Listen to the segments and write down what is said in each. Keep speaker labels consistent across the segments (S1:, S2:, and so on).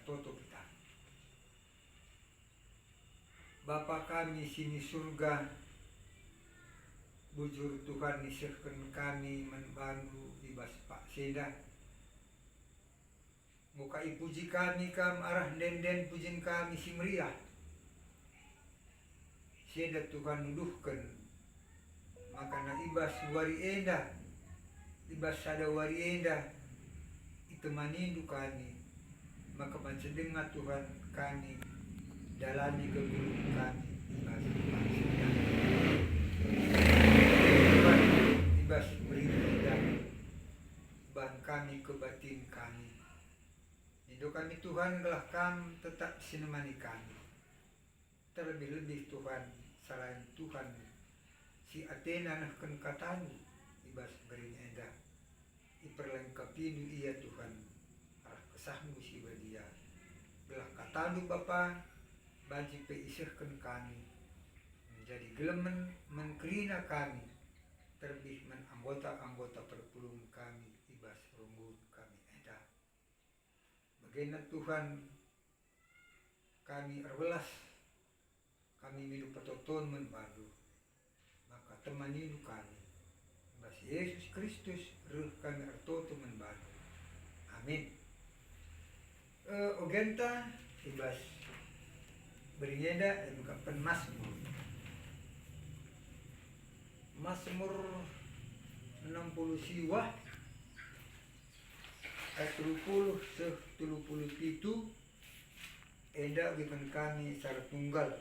S1: artoto kita. Bapa kami sini surga, bujur Tuhan nisahkan kami membantu ibas Pak Seda. Muka ipuji kami kam arah den pujin kami si meriah. Seda Tuhan nuduhkan, maka na ibas wari enda, ibas sada wari enda, itu manindu kami, maka pancedenga Tuhan kami, dalani kegulung kami, ibas Pak Seda. Tuhan ibas beri enda, ban kami ke batin kami. Hidup kami Tuhan telah kami tetap sinemani kami. Terlebih-lebih Tuhan, selain Tuhan, si Athena nahkan katanu, ibas beri enda. Iperlengkapi ia Tuhan, arah kesahmu si badia. Belah katanu Bapa, baji peisahkan kami, menjadi gelemen mengkerina kami, terlebih anggota-anggota perpulung kami, ibas runggut kami enda. Bagaimana Tuhan, kami erwelas, kami milu petoton membadu, maka temanilu kami. Ibas Yesus Kristus, ruh kami artoto membadu. Amin. Ogenta, ibas berieda, bukan Mazmur. Mazmur 60 siwah, ayat 30 37 enda bukan kami secara tunggal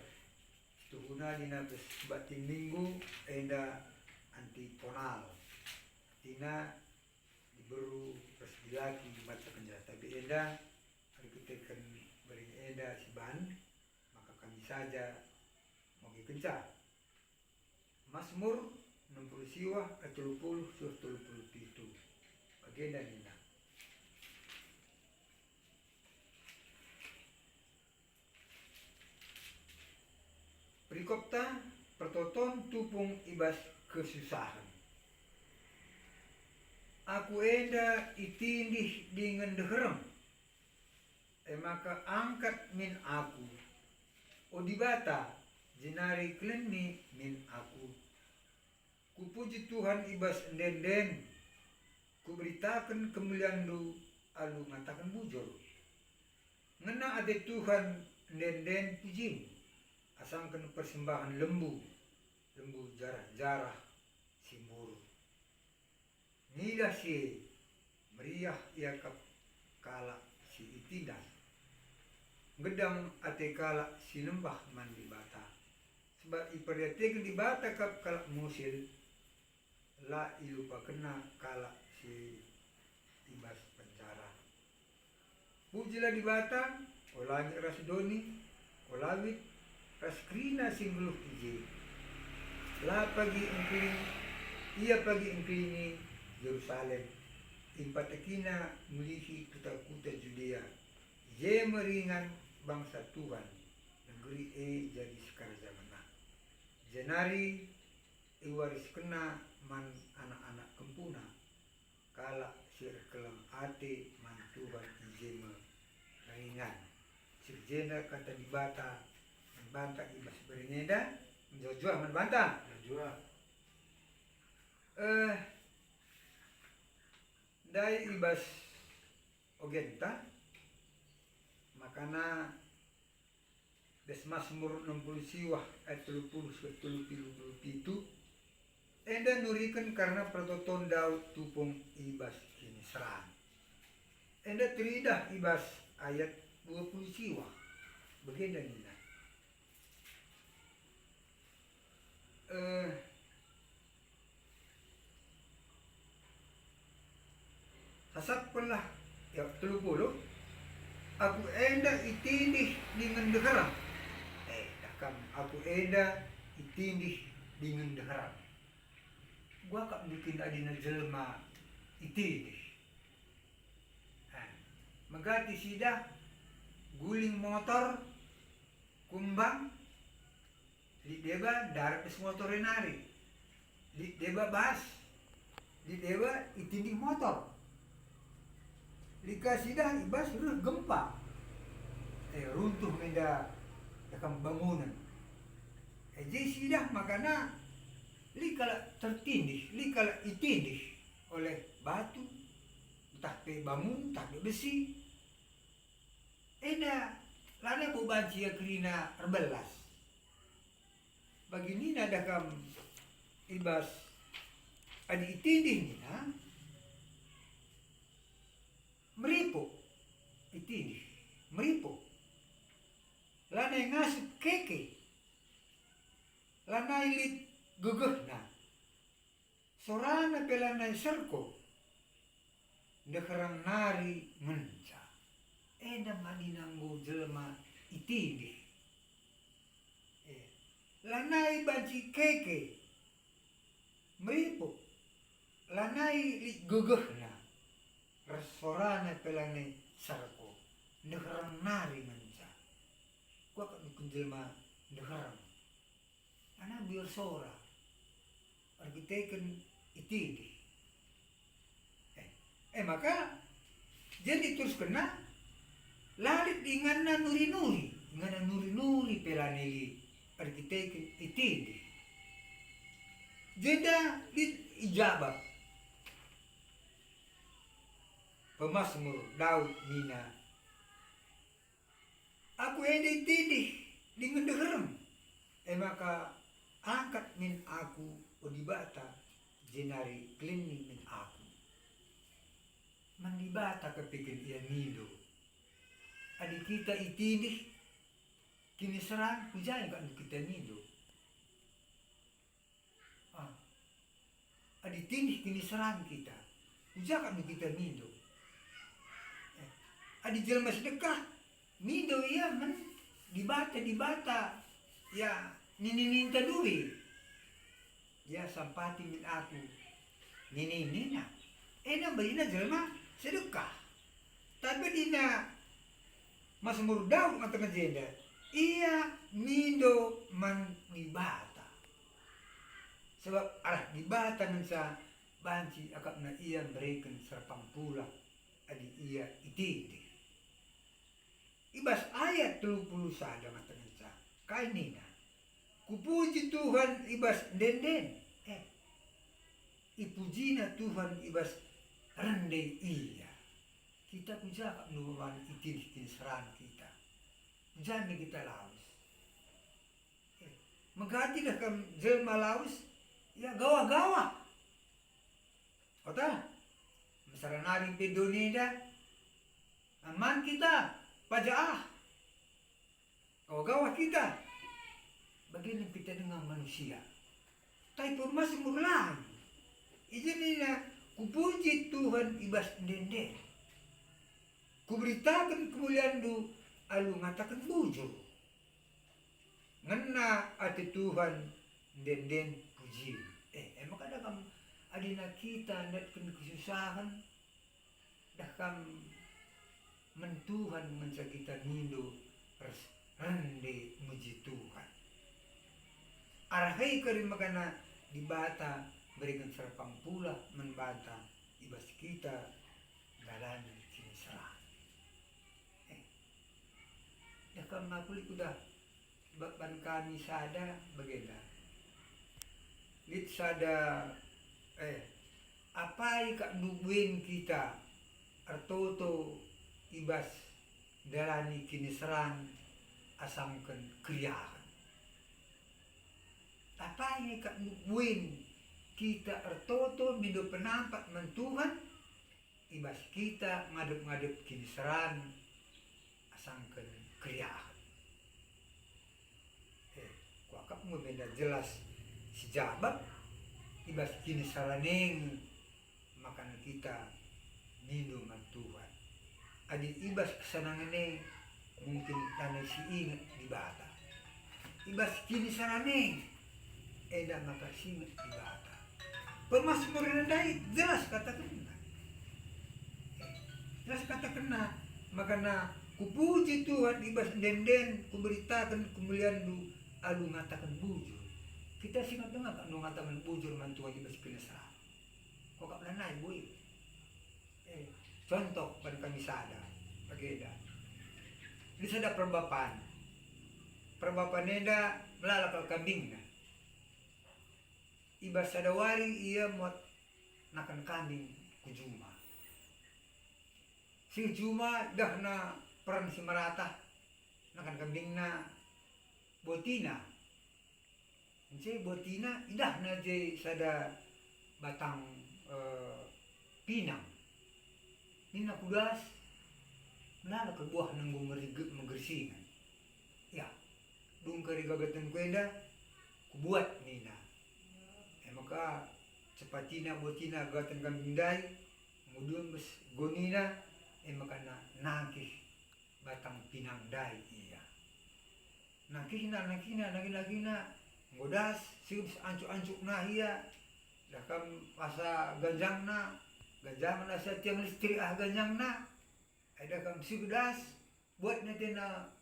S1: tuhuna dina batin minggu enda antiponal tina diberu persegi lagi baca penjara tapi enda hari kita kan beri enda si ban maka kami saja mau kenca Mazmur 60 siwah ayat 30 37 bagian dina. Perikopta pertoton tupung ibas kesusahan. Aku enda itindih dengan deherem. Maka angkat min aku. Odibata jenari kleni min aku. Kupuji Tuhan ibas den. Kuberitakan kemuliaan lu alu ngatakan bujur. Ngena ade Tuhan den pujing. Asangkan persembahan lembu jarah-jarah simburu. Nilah si meriah ia kala si itindas. Gedang ate kala si lembah mandi bata. Sebab iperhatikan di bata kap kala musil. La ilupa kena kala si ibas penjara. Pujilah di bata, olanya rasdoni, olawit, raskrina singguluh ije. La pagi engkling, ia pagi engklingi Yerusalem. Impatakina mulihi kuta-kuta Judea. Ye meringan bangsa Tuhan. Negeri jadi sekarang zamanah. Jenari iwaris kena man anak-anak kempuna. Kala sir kelam ate man Tuhan ije meringan. Sirjena kata dibata bantah ibas berineda menjojua membantah menjojua dai ibas ogenta makana des Mazmur 60 siwah ayat 30 37 enda nurikan karena pertoton Daud tupung ibas kini serang enda teridah ibas ayat 20 siwah begini nina sasap pelah ya 30 aku enda itindih dengan deharam dakam aku enda itindih dengan deharam gua kak bikin adina jelma itindih megati sidah guling motor kumbang di deba darat es motor renari di deba bas di deba itindih motor dikasih dah ibas ruh gempa runtuh menda dakam bangunan. Jadi sidah makana likala tertindih, likala itindih oleh batu, entah pe bangun, entah pe besi. Eda lana bubanci kerina erbelas. Begini nadakam ibas adi itindih nina meripo itindih meripo lana ngasut keke lana ilit gugehna sorana pelana serko dekarang nari menca eda madinanggo jelema itindih lanai banci keke meripo lanai ilit gugehna resorana pelana serko dekarang nari menca gua kan jelema dekarang ana biar sora argiteken itindih maka jadi terus kena lalit ingana nuri pelanili argiteken itindih jeda di ijabah Pemasmur Daud nina aku ende itindih dengan deherem maka angkat min aku odibata jenari klini min aku mandibata kepikir ia nido adi kita itindih kini serang hujan kan kita nido adi tindih kini serang kita hujan kan kita nido adi jelma sedekah nido ia men dibata ya nini duit ya sampati min aku nina ena berina jelma sedekah tapi dina Mazmur Daud ngatakan jenda iya nindo man dibata sebab dibata mensa banci akapna iya berikan serpang pula adi iya itindih ibas ayat 30 sada ngatakan sa kainina kupuji Tuhan ibas denden ipujina Tuhan ibas rende iya kita puja nuwan itindih kini serang kita jani kita laus megati dah kam jelma laus ya gawa-gawa kota masaranari pedonida aman kita pajaah gawa-gawa kita bagaimana kita dengan manusia tapi masih murlang izinina kupuji Tuhan ibas denden kuberitakan kemuliaan du alu ngatakan bujur ngena ati Tuhan denden puji emang ada kam adina kita ndak kena kesusahan dah kam mentuhan mensa kita nindo rende muji Tuhan arahai kari makana dibata berikan serpang pula membata ibas kita dalani kini serang dah kam makulik udah ban kami sada bagenda lit sada apai kak nubuin kita artoto ibas dalani kini serang asamkan kriyahan apai kak nubuin kita artoto bido penampak mentuhan ibas kita ngadep-ngadep kini serang asamkan kriyahan kuakap mo benda jelas si jabat ibas kini saraneng makan kita nindo man Tuhan adi ibas kesenanganeng mungkin tanah si ingat di bata ibas kini saraneng eda maka singat di bata Pemasmur rendai jelas kata kena makana kupuji Tuhan ibas denden kuberitakan kemuliaan du alu ngatakan bujur kita singat dengar kan ngatakan bujur mantua ibas pinasa kok kak lanai boy contoh pada kami sada bageda di sada perbapaan enda melalak kambing na ibas sada wari ia mot nakan kambing ku Juma si Juma dah na peran si Marata nakan kambing na botina si botina idah na je sada batang pinang nina kudas melalak ke buah nanggung menggersingan ya dung kari gagatan kuenda kubuat nina maka cepatina botina gagatan kambing dai kemudian bes gonina maka nakih batang pinang dai iya nakihna ngodas sius ancuk-ancuk na iya dakam asa ganjang na sa tiang listrik ganjang na ada kam siudas buat natena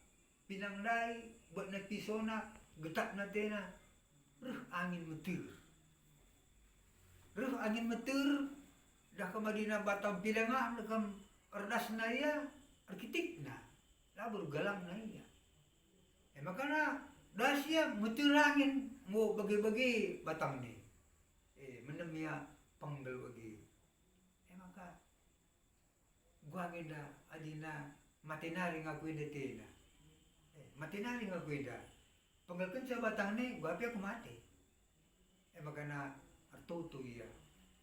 S1: pinang dai buat na pisona getak natena angin meter dah kamadina batang pilengah lekam erdas na iya arkitek na labur galang na iya makana dasya meter angin mau bagi-bagi batang ni menemia panggel bagi maka gua ngeda adina matenari ngaku enda tena matenari ngaku enda penggalkan sa batang ni gua api aku mati makana artoto iya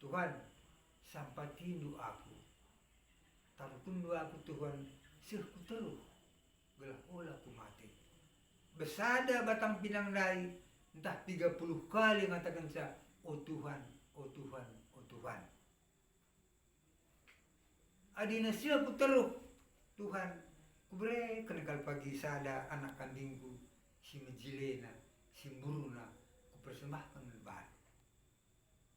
S1: Tuhan sampatindu aku tarutundu aku Tuhan sirku teruh gelah olah aku mati besada batang pinang dai entah 30 kali ngatakan sa oh Tuhan adina sia ku teruh Tuhan kubre kenekal pagi sada anak kambingku si mejilena si buruna ku persembahkan lebat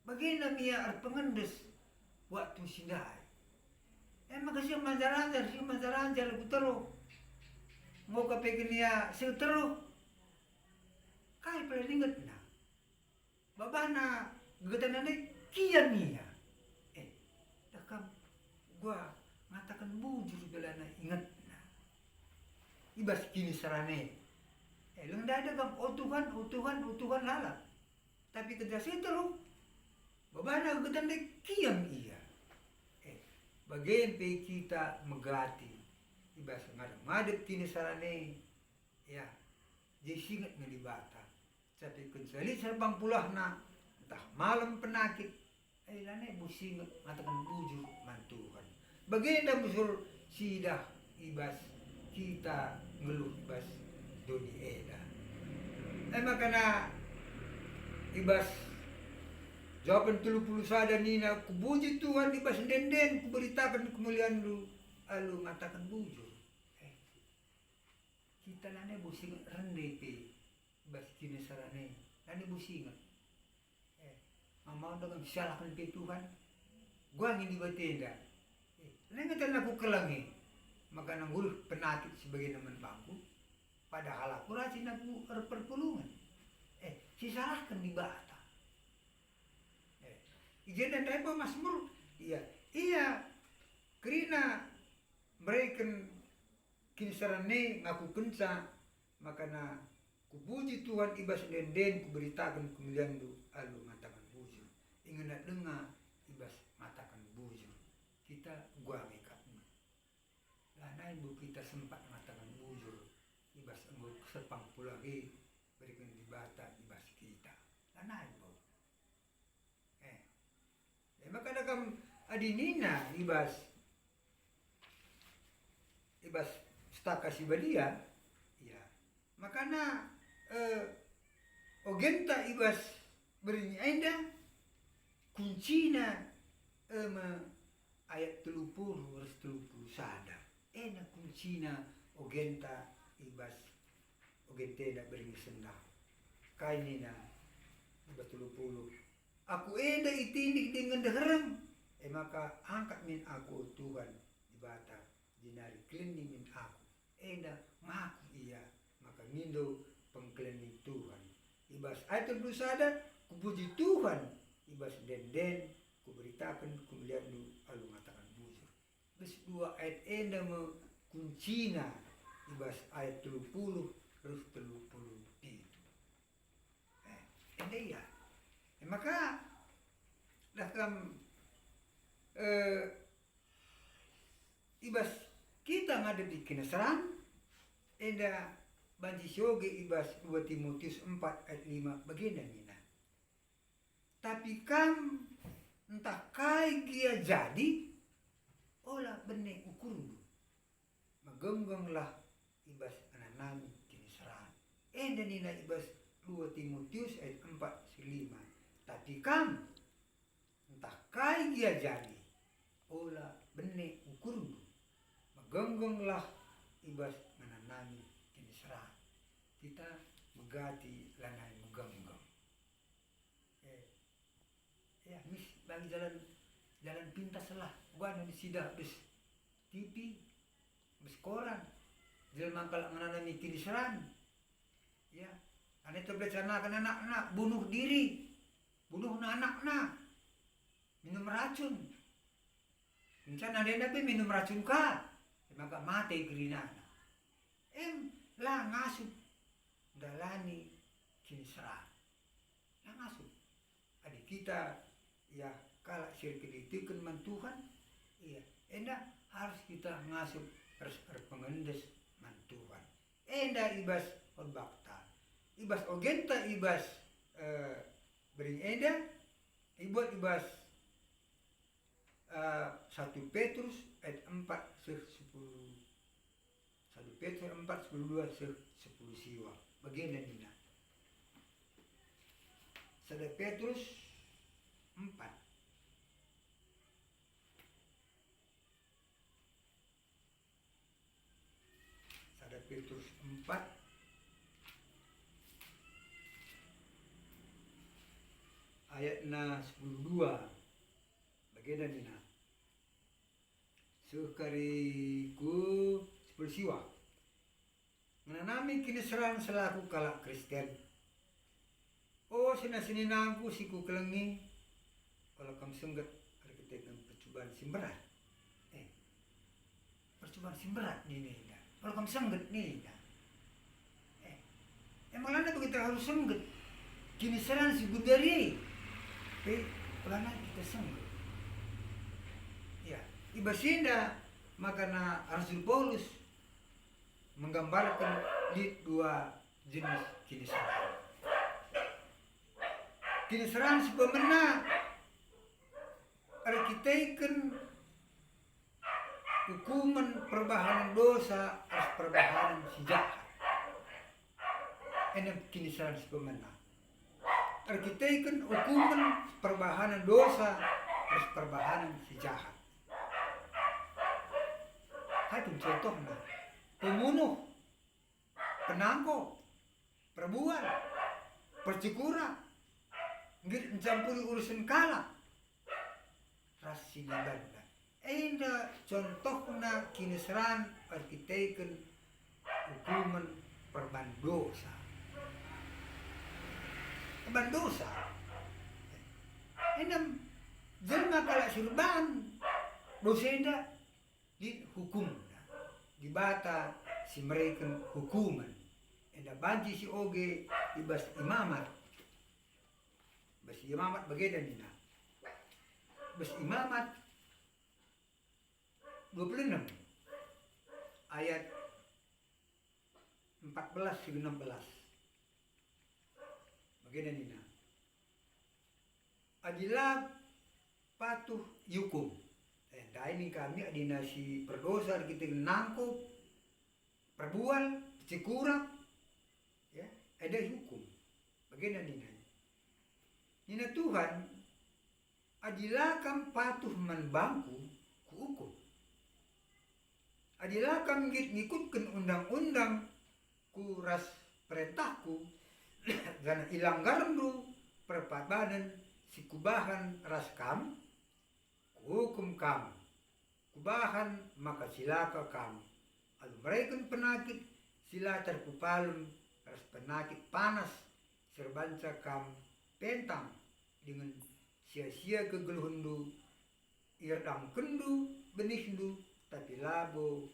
S1: bagina mia ar pengendes waktu sindai maka si manjaranjar ku teruh mau kapekin ya si teruh kai pelinget na babana gagatan nanay kian niya dakam gua ngatakan bujur belana ingat na ibas kini sarane lang dada kam oh Tuhan lala tapi kerja teruh babana gagatan nanay kian iya bagian pe kita megati ibas ngadep kini sarane ya jisingat ngelibata tapi kensali serbang pulah na entah malam penakit lane busingat ngatakan bujur mantuhan baginda busur sidah ibas kita ngeluh ibas doni eda makana ibas jawaban 30 sada nina kubuji Tuhan ibas denden kuberitakan kemuliaan lu alu ngatakan bujur kita lane busingat rende pe ibas kini sarane lane busingat mau dengan salahkan pe Tuhan gua ngini batenda nengetan aku kelangi maka nanggul penakit sebagai teman bangku padahal aku rajin aku perpulungan sisalahkan di bata ijen dan apa Mazmur iya kerina mereka kini sarane ngaku kenca makana kupuji Tuhan ibas denden kuberitakan kemuliaan lu alu matakan bujur ingin nak dengar ibas matakan bujur kita gua mekatnya lana ibu kita sempat matakan bujur ibas enggak serpang pulagi berikan di bata ibas kita lana ibu maka nakam adinina ibas staka si badia ya makana ogenta ibas berinyi enda kuncina ayat 30 verse 30 sada kuncina ogenta ibas ogentena berinyi sendah kainina ibas 30 aku enda itindik dengan deherem maka angkat min aku Tuhan di bata dinari cleaning min aku enda ngaku iya maka nindo pengklening Tuhan ibas ayat bersada kupuji Tuhan ibas denden kuberitakan kemuliaan lu alu matakan bujur bes dua ayat enda me kuncina ibas ayat 30 terus 30 itu. Ini ya. Maka dalam ibas kita ngadepi kinasaran enda banci syoge ibas 2 Timotius 4 ayat 5 bagian nina. Tapi kam entah kai dia jadi olah benek ukurmu magenggonglah ibas ananami kinasaran enda nina ibas 2 Timotius ayat 4 5. Tapi kam entah kai dia jadi olah benek ukurmu magenggonglah ibas menanami kinasaran. Kita megati lanai megenggong. Ya mis bagi jalan pintas lah gua di sidah bes TV bes koran jelma kalau menanami kinasaran. Ya ane terbencana kan anak-anak bunuh diri bunuh anak-anak minum racun bencana ada tapi minum racun ka maka mati gerina lah ngasup dalani kinasaran lah ngasup adik kita ya kalau sirkel itu kan mantuhan iya enda harus kita ngasup harus berpengendes mantuhan enda ibas orbakta ibas ogenta ibas bering enda ibas 1 Petrus ayat 4 10 1 Petrus 4 10 siwa bagian nina 1 Petrus 4 1 Petrus 4 ayatna 10 bagian nina sekariku sepulsiwa menanami kinasaran selaku kalak Kristen. Oh sinasininaku siku kelengi kalau kam sengget arkitek percobaan simberat percobaan simberat nih kalau kam sengget nih emang lana begitu harus sengget kinasaran si budari lana kita sengget ya ibasinda makana Rasul Paulus menggambarkan di 2 jenis kinasaran. Kinasaran si pemenang arkiteken hukuman perbahanan dosa harus perbahanan si jahat. Ini kinasaran si pemenang. Arkiteken hukuman perbahanan dosa harus perbahanan si jahat. Itu contohnya pembunuh, penangkok, perbuan, percikura, mencampuri urusan kala, rasinan. Enda contohnya kinasaran arkiteken hukuman perbandosa. Perbandosa. Enda jelma kala surban dosenda di hukum dibata si mereka hukuman enda banci si oge ibas imamat bagian nina bas imamat 26 ayat 14-16 bagian nina adilah patuh yukum ini kami adina si perdosa kita nangkop perbual cikurang ya ada hukum bagaimana nina Tuhan adilah kam patuh membangku ku hukum adilah kam ngikutkan undang-undang ku ras perintahku karena ilang gardu perpabanan si kubahan ras kam hukum kam kubahan maka silaka kam alu mereka penakit sila terpupalun ras penakit panas serbanca kam pentang dengan sia-sia kegeluhundu irdam kendu benihdu tapi labo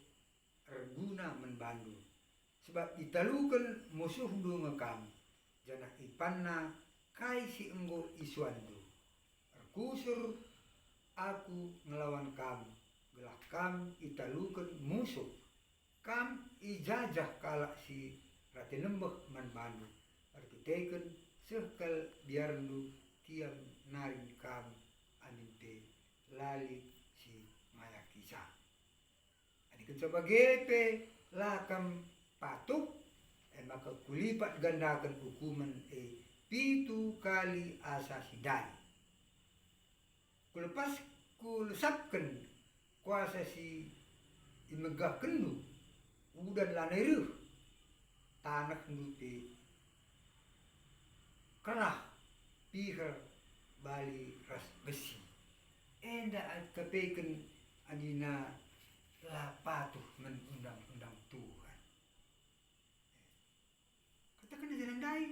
S1: reguna membantu sebab italukan musuh du ngekam jana ipanna kai si enggo isuandu kusur aku ngelawan kam gelah kam italukan musuh kam ijajah kalak si rati lembek membantu artiteken sekal biarndu tiam narin kam aminte lali si maya kisah adikan sebagai pe lakam patuk maka kulipat gandakan hukuman pitu kali asa sidai kulepas kulesapkan kuasa si imegah kendu udan lanairuh tanah nuti kerah pihar bali ras besi enda kepeken anina la patuh undang-undang Tuhan katakan jalan dai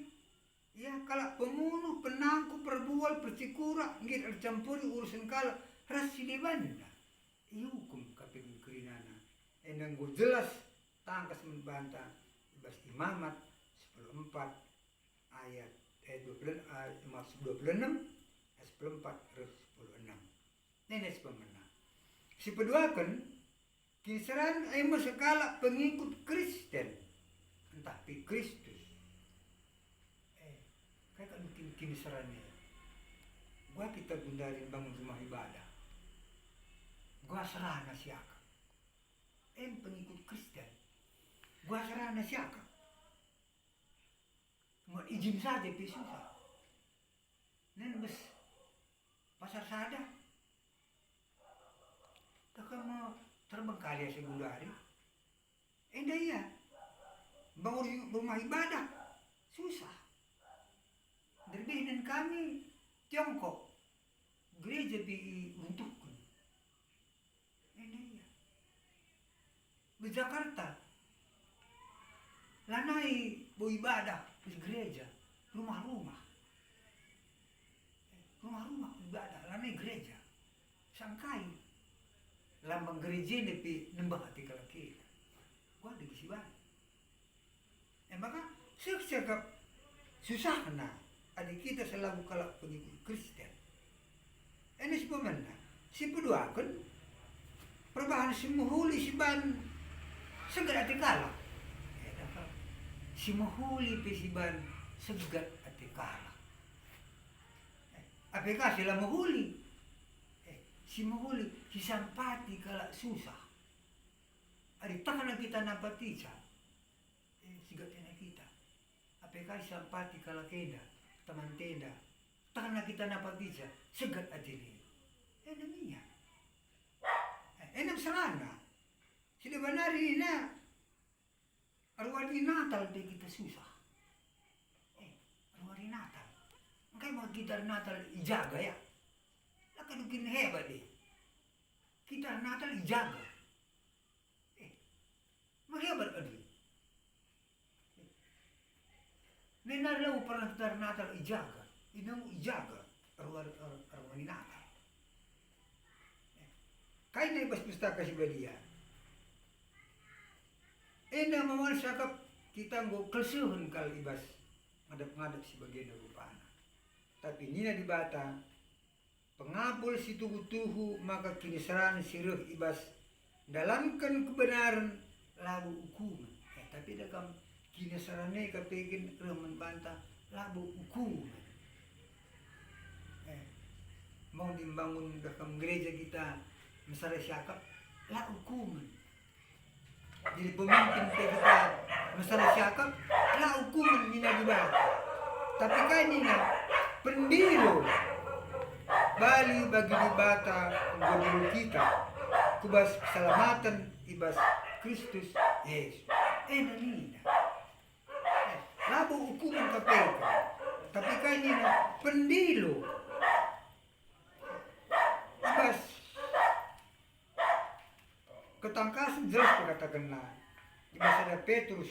S1: ya kalau pembunuh penangku perbual percikura ngir campuri urusan kala ras silibanda hukum kepeken kerinana endang go jelas tangkas membantah ibas imamat 14 ayat 26 14 nenek pemena si peduakan kisaran emo sekala pengikut Kristen entah pi Kristus kayak kan mungkin kisarannya gua kita gundarin bangun rumah ibadah gua serana siaka pengikut Kristen gua serana siaka mau izin saja pi susah nen bes pasar sada tak mau terbengkalai segundari endah iya bangun rumah ibadah susah derbihin kami Tiongkok gereja bi untukkan endah iya di Jakarta lanai bu ibadah di gereja rumah-rumah ibadah lanai gereja sangkai lambang gereja nepi nembah hati kalaki gua ada kisiban maka sekap susah kena adik kita selalu kalak pengikut Kristen ini si pemena si peduakan perubahan si muhuli si ban segar hati kalak si muhuli pe si ban segar hati kalak apakah sila muhuli si muhuli si sampati kalak susah adik tangan kita nampatisa sigatena kita apakah si sampati kalak keda teman tenda tangan kita nampatisa segat adili namanya enam serana sila banari na arwari Natal de kita susah arwari Natal angkai mau gitar Natal ijaga ya akan mungkin hebat deh kita Natal ijaga maghebat adi nenarlau pernah gitar Natal ijaga inang ijaga arwari Natal kain na ibas pustaka si Badia ena mawan sakap kita nggo kelsuhun kal ibas ngadap-ngadap si bagian rupana tapi nina di bata pengapul si tuhu-tuhu maka kinisaran siruh ibas dalamkan kebenaran labu hukuman tapi dakam kinisarane kapegin remen bantah labu hukuman mau dimbangun dakam gereja kita misalnya siakap lah hukuman jadi pemimpin kita misalnya siakap lah hukuman nina di bata tapi kan nina pendiro Bali bagi di bata gubernur kita kubas keselamatan ibas Kristus Yesus nina labu hukuman KPK tapi kan nina pendilo ibas ketangkasan jelas berkatakan di masa ada Petrus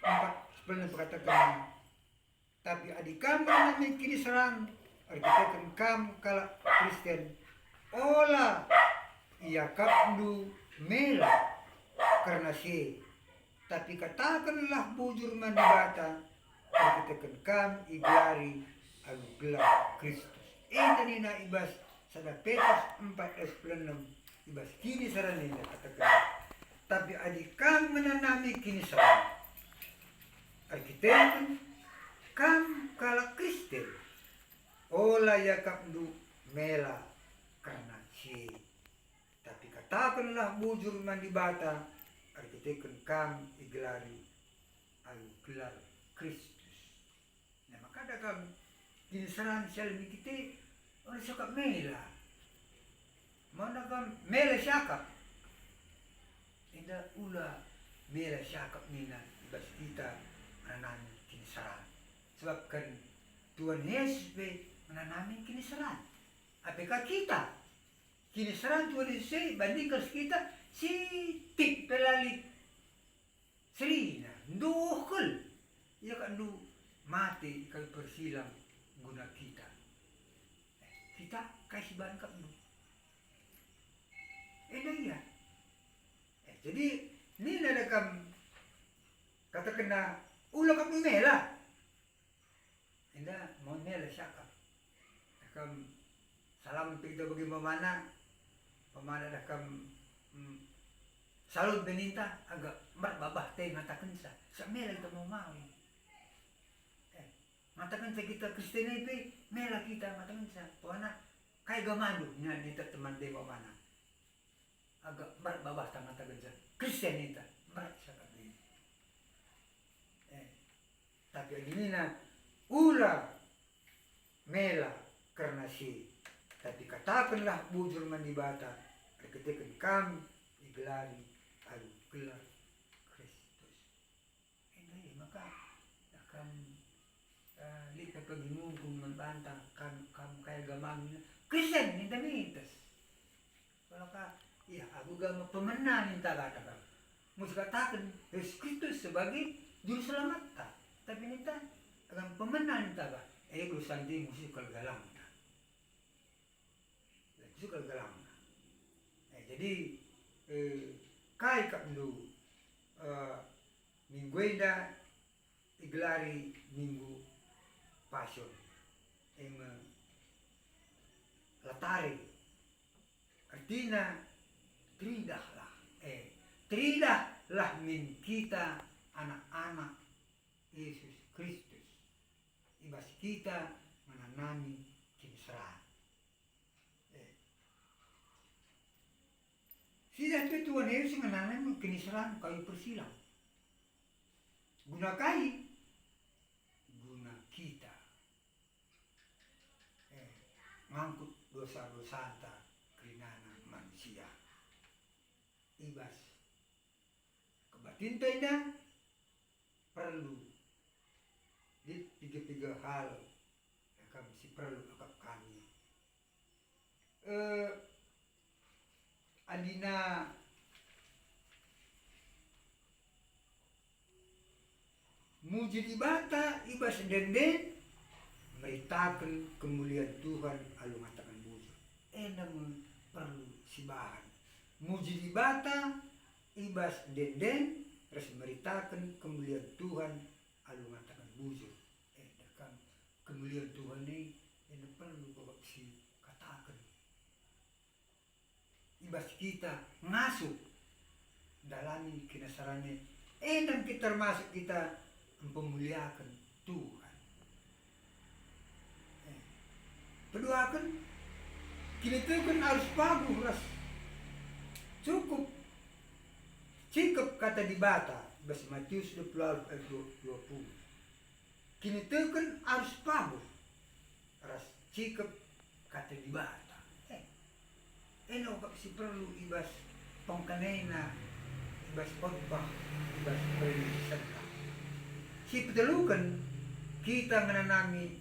S1: 4 berkatakan tapi adik kamu namanya kini serang artikan kam kala Kristen ola ia kapdu mela karena si, tapi katakanlah bujur manibata, katakan kam iglari gelar Kristus. Ini na ibas sada Petrus 4:6 ibas kini saranina katakan. Tapi adik kam menanami kini saran. Arkitekan kam kala Kristen. Ola yakap du mela karena si. Tapi katakanlah bujur manibata, arkitekan kam iglari gelar Kristus. Nah maka ada kam kinisaran selmi kita oleh sakap mela. Mana kam mela syakap. Indah ula mela syakap nina ibas kita menanami kinisaran. Sebab kan Tuhan Yesus menanami kinisaran. Apakah kita? Kinisaran Tuhan Yesus bandingkan kita si tik pelalik serina nduhul. Ia kan du mati kalau persilam guna kita. Kita kasih bangkap du. Iya. Jadi ini ada kam kata kena ulah kam mela. Indah mau mela syakap. Kam salam kita bagi pemana dah kam salut beninta agak babah teh ngatakan sa mela kita mau ngatakan kita Kristen itu mela kita ngatakan sa pokoknya kayak gamandu nya dita teman teh mana agak babah tang ngatakan sa Kristen itu syakap ini tapi ini na ulah mela karena si, tapi katakanlah bujur manibata, ketika kam iglari gelar Kristus. Ini maka akan lihat pagimungkung membantah kam kaya gamang Kristen minta mitas. Kalau ka, ya aku gama pemenang minta katakan. Mesti katakan Yesus Kristus sebagai juru selamat tak, tapi minta akan pemenang minta ka. Ego santi musikal galang. Suka galang. Jadi kai kap du minggu ida iglari minggu passion latari artinya tridahlah min kita anak-anak Yesus Kristus ibas kita menanami kinisaran. Sudah itu Tuhan Yesus menanam kinisaran kayu persilang. Guna kita. Ngangkut dosa-dosa kerinana manusia. Ibas. Kebatinta perlu di tiga hal yang kami perlu akap kami. Alina mujibata ibas denden meritakan kemuliaan Tuhan alu matakan bujur. Namun perlu sibahan. Mujibata ibas denden terus meritakan kemuliaan Tuhan alu matakan bujur. Dakam kemuliaan Tuhan ini perlu bapak si katakan. Ibas kita ngasuh dalami kinasarannya dan kita termasuk kita mempermuliakan Tuhan. Berdoakan kita kan harus bagus cukup cikap kata di bata bahasa Matius 20. Kita kan harus bagus ras cikap kata di bata. Eno si perlu ibas pangkanena ibas khotbah ibas perlisanka. Si petelukan kita menanami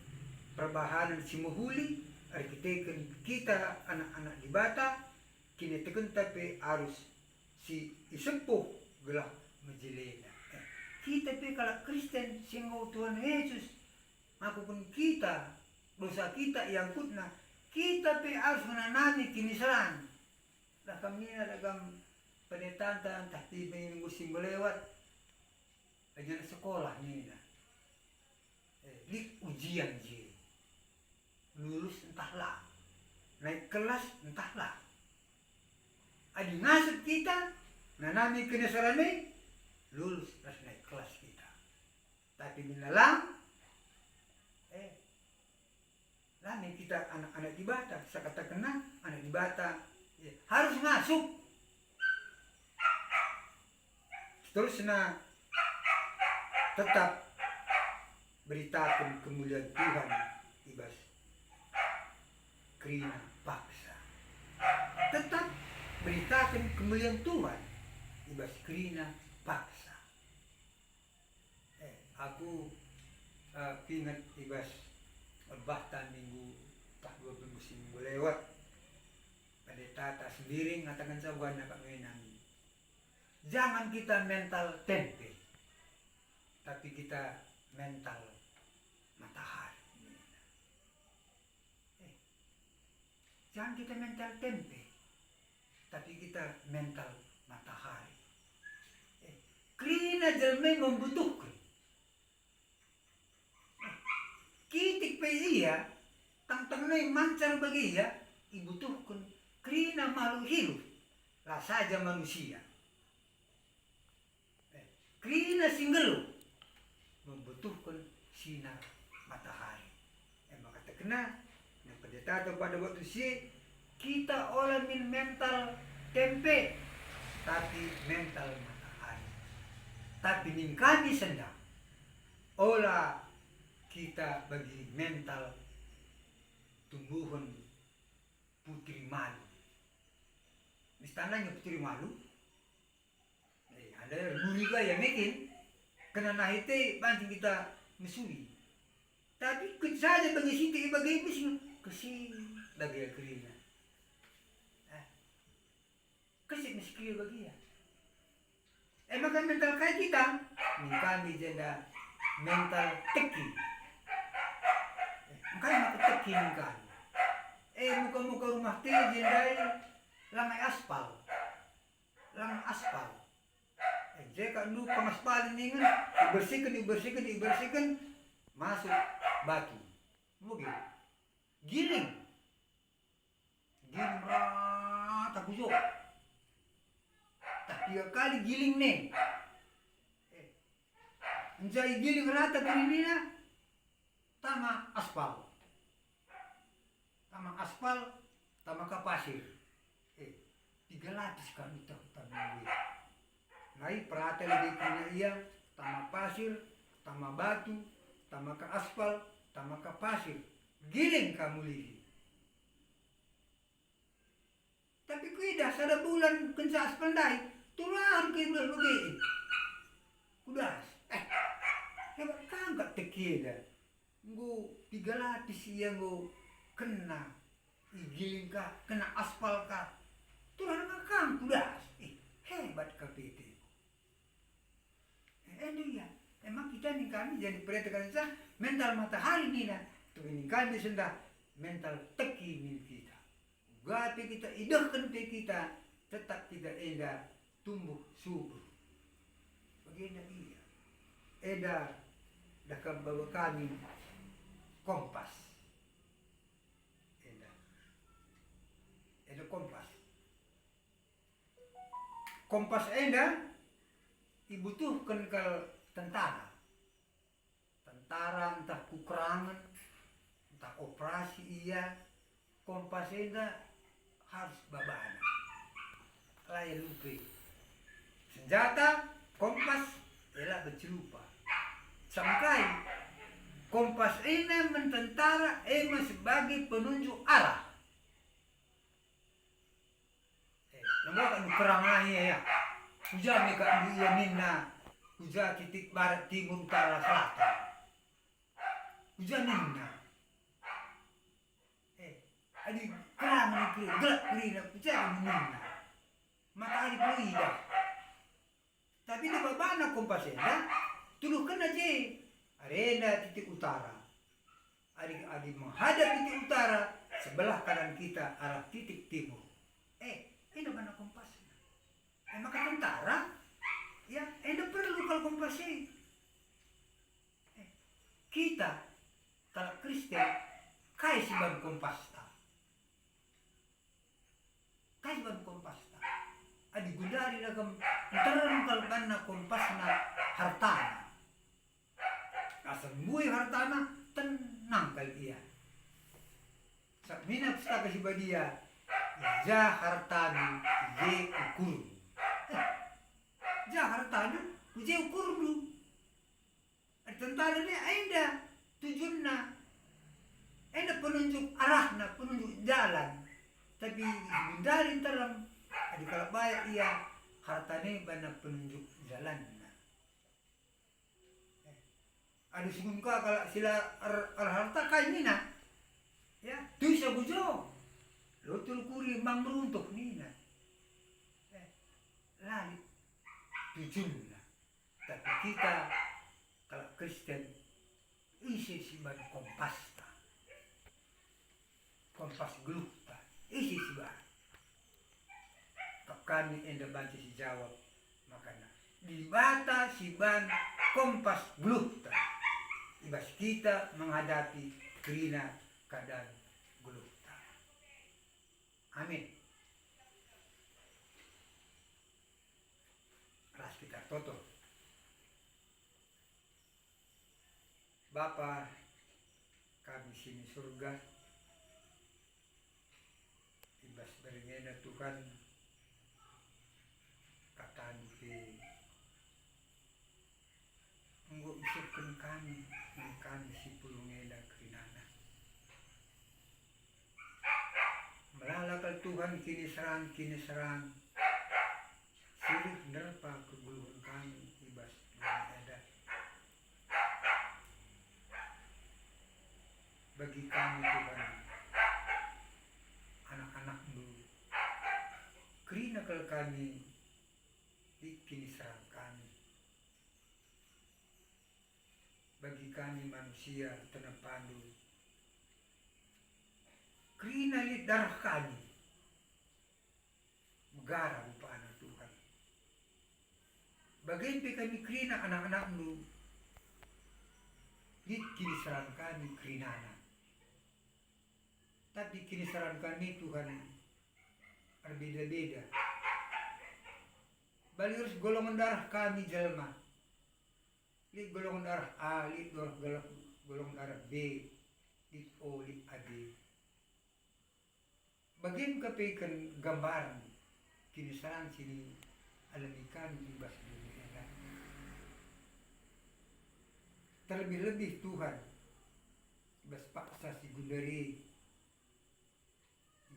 S1: perbahanan si muhuli arkitekan kita anak-anak di bata kini tekan tapi harus si isepuh gelah majelena. Kita pe kalau Kristen singgo Tuhan Yesus aku pun kita dosa kita yang kutna kita pe harus menanami kinisaran. Dah kami ada pada tanta entah tiba musim melewat aja sekolah nih nah. Lik ujian je lulus entahlah, naik kelas entahlah, adi nasib kita nanami kena sarane lulus terus naik kelas kita, tapi minalang lami kita anak-anak di Bata, saya kata kena anak di Bata harus masuk terus tetap beritakan kemuliaan Tuhan ibas krina paksa, tetap beritakan kemuliaan Tuhan ibas krina paksa. Aku ingat ibas bahkan minggu tak 2 musim lewat pada tata sendiri ngatakan sawan nak menangi. Jangan kita mental tempe, tapi kita mental matahari. Jangan kita mental tempe, tapi kita mental matahari. Krina jelme membutuhkan. Kitik pe iya, tang-tangnai mancar bagi iya, ibutuhkan krina malu hidup, lah saja manusia. Krina singgelu, membutuhkan sinar matahari. Maka terkena, yang pendeta pada waktu si, kita olah min mental tempe, tapi mental matahari. Tapi min kami sedang, olah kita bagi mental tumbuhan putri malu. Misalnya putri malu, ada juga yang bikin kena nahite banting kita mesui. Tapi saja bagi siti bagi bising kesini bagi akhirnya. Kesini sekali bagi ya. Maka mental kayak kita, kami jenda mental teki. Makanya teki kan. Muka-muka rumah teh jendai langai aspal. Langai aspal. Jika lu pengaspal ini kan dibersihkan, masuk batu. Mungkin giling rata busuk. Tak 3 kali giling nih. Jadi giling rata kuninina tama aspal, tama ke pasir. 3 lapis kan itu tama. Nai perhati lebih punya iya, tama pasir, tama batu, tama ke aspal, tama ke pasir. Giling kamu lihi. Tapi kuida sada bulan kenca aspal dai, tulang ke bulan begini. Kudas. Hebat kan gak tekida. Nggo 3 lapis iya nggo kena giling ka, kena aspal ka. Tulang kan kudas. Hebat ka PT. Dia. Emang kita nih kami jadi perhatikan saja mental matahari nih nah. Tuh ini kami sudah mental teki nih kita. Gati kita idahkan pe kita tetap tidak eda tumbuh subur. Bagaimana iya? Eda dakam bawa kami kompas. Eda kompas. Kompas eda dibutuhkan ke tentara entah kukerangan, entah operasi iya, kompas eda harus babana layan lupa senjata kompas ialah bercelupa sampai kompas ini mententara sebagai penunjuk arah. Nampak kan kerangannya ya. Ujar mereka dia minna, ujar titik barat timur utara selatan. Ujar minna. Adi kerang ni gelap kurina, ujar minna. Maka adi kuida. Tapi di babana kompasnya, tulukan aja. Arena titik utara. Adi menghadap titik utara, sebelah kanan kita arah titik timur. Ini mana kompasnya? pasti kita kalau Kristen kaya si ban kompasta. Kaya ban kompasta. Adi gudari na kam taran kalban na kompas na hartana. Asal buhay hartana tenang kali iya. Sa minat sa kasi badia ja hartani je ukur. Ja hartani je ukur dulu. Tentara ni ada tujuannya, ada penunjuk arahnya, penunjuk jalan. Tapi dari dalam ada kalau bayar ia hartanya banyak penunjuk jalannya. Ada sungka kalau sila harta kain nina, ya tu bisa bujo, lotul kuri mang meruntuk nina, lalu tujuannya. Tapi kita kalau Kristen isi siban kompasta, kompas gelukta, isi siban. Kami enda bantu si jawab makanya dibata siban kompas gelukta. Ibas kita menghadapi kerina keadaan gelukta. Amin. Ras kita toto. Bapa kami sini surga, ibas beringena Tuhan katan di enggo isipkan kami si pulungena kerinana. Melalakal Tuhan kini serang silih nerpa keguluhan kami ibas ada. Bagi kami Tuhan, anak-anak-Mu, kerina kalau kami kini serang kami. Bagi kami manusia tenang pandu, kerina lit darah kami, megara rupa anak Tuhan. Bagaimana kami kerina anak-anak-Mu, kini serang kami kerinana. Tapi kini saran kami Tuhan berbeda-beda. Balik harus golongan darah kami jelma. Lihat golongan darah A, lihat golongan darah B, lihat O, lihat AB. Bagaimana kapaikan gambaran kini saran sini alami kami ibas dunia. Terlebih-lebih Tuhan ibas paksa si gundari.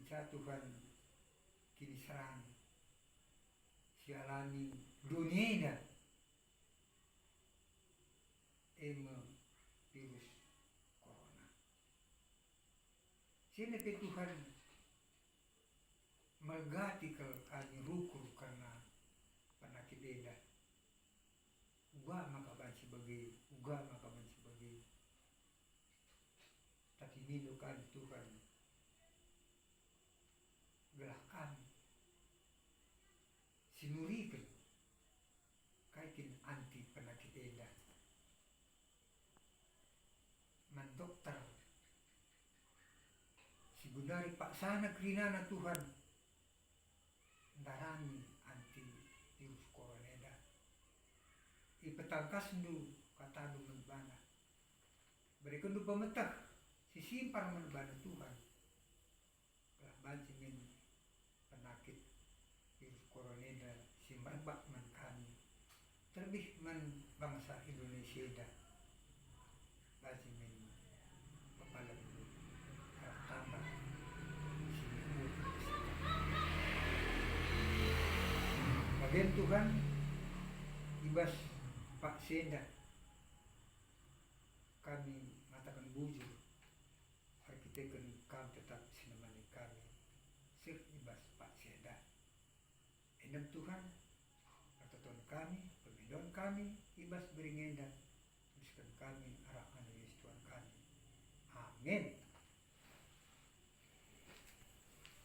S1: Tuhan kini serang si alami dunia virus corona. Sini pe Tuhan megati kami rukur karena penyakit beda. Uga maka banci bagi, tapi minum kami Tuhan gelah kami sinurikan kaitin anti penyakit beda. Mendokter si gundari paksana kerinana Tuhan darani anti virus corona. Ipetangkas du katadu menbana. Berikan du pemetah si simpar menbana Tuhan. Gelah banci min penyakit virus corona si merebak man kami terlebih man bangsa Indonesia dah bagi min kepala tambah si bagian Tuhan ibas Pak Senda kami matakan bujur arkiteken kami tetap sinemani kami sir ibas Pak Senda enam Tuhan pertonton kami pemidon kami ibas beringenda teruskan kami arahkan Yesus Tuhan kami amin.